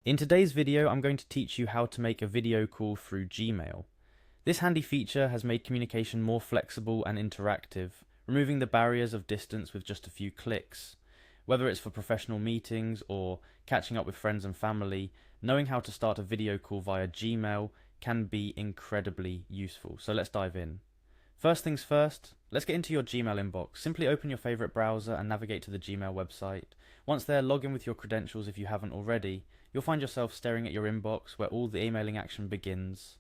In today's video, I'm going to teach you how to make a video call through Gmail. This handy feature has made communication more flexible and interactive, removing the barriers of distance with just a few clicks. Whether it's for professional meetings or catching up with friends and family, knowing how to start a video call via Gmail can be incredibly useful. So let's dive in. First things first, let's get into your Gmail inbox. Simply open your favorite browser and navigate to the Gmail website. Once there, log in with your credentials if you haven't already. You'll find yourself staring at your inbox where all the emailing action begins.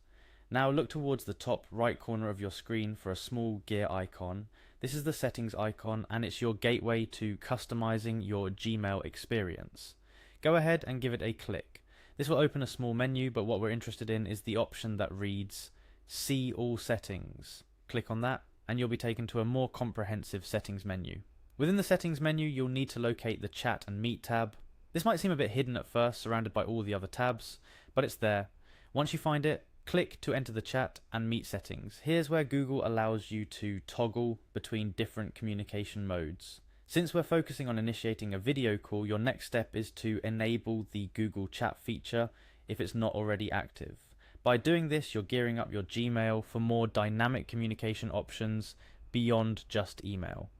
Now look towards the top right corner of your screen for a small gear icon. This is the settings icon and it's your gateway to customizing your Gmail experience. Go ahead and give it a click. This will open a small menu, but what we're interested in is the option that reads See All Settings. Click on that and you'll be taken to a more comprehensive settings menu. Within the settings menu, you'll need to locate the Chat and Meet tab. This might seem a bit hidden at first, surrounded by all the other tabs, but it's there. Once you find it, click to enter the Chat and Meet settings. Here's where Google allows you to toggle between different communication modes. Since we're focusing on initiating a video call, your next step is to enable the Google Chat feature if it's not already active. By doing this, you're gearing up your Gmail for more dynamic communication options beyond just email.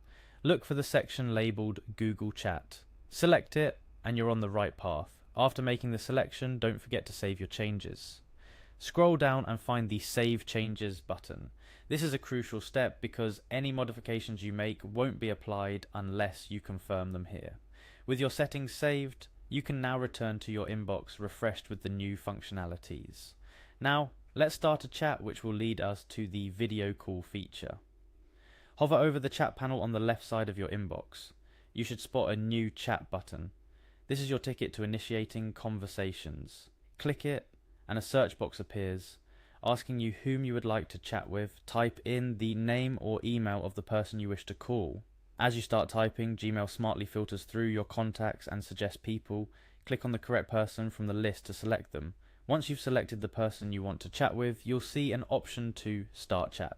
Look for the section labeled Google Chat. Select it and you're on the right path. After making the selection, don't forget to save your changes. Scroll down and find the Save Changes button. This is a crucial step because any modifications you make won't be applied unless you confirm them here. With your settings saved, you can now return to your inbox refreshed with the new functionalities. Now, let's start a chat which will lead us to the video call feature. Hover over the chat panel on the left side of your inbox. You should spot a new chat button. This is your ticket to initiating conversations. Click it and a search box appears, asking you whom you would like to chat with. Type in the name or email of the person you wish to call. As you start typing, Gmail smartly filters through your contacts and suggests people. Click on the correct person from the list to select them. Once you've selected the person you want to chat with, you'll see an option to Start Chat.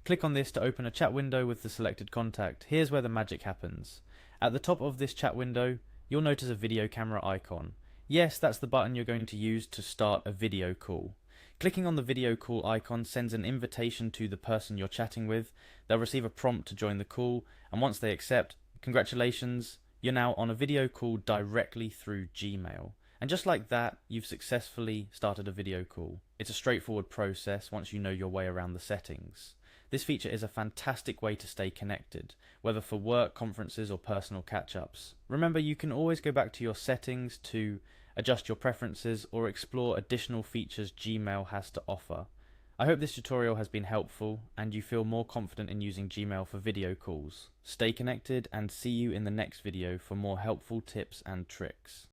Click on this to open a chat window with the selected contact. Here's where the magic happens. At the top of this chat window, you'll notice a video camera icon. Yes, that's the button you're going to use to start a video call. Clicking on the video call icon sends an invitation to the person you're chatting with. They'll receive a prompt to join the call, and once they accept, congratulations, you're now on a video call directly through Gmail. And just like that, you've successfully started a video call. It's a straightforward process once you know your way around the settings. This feature is a fantastic way to stay connected, whether for work, conferences, or personal catch-ups. Remember, you can always go back to your settings to adjust your preferences or explore additional features Gmail has to offer. I hope this tutorial has been helpful and you feel more confident in using Gmail for video calls. Stay connected and see you in the next video for more helpful tips and tricks.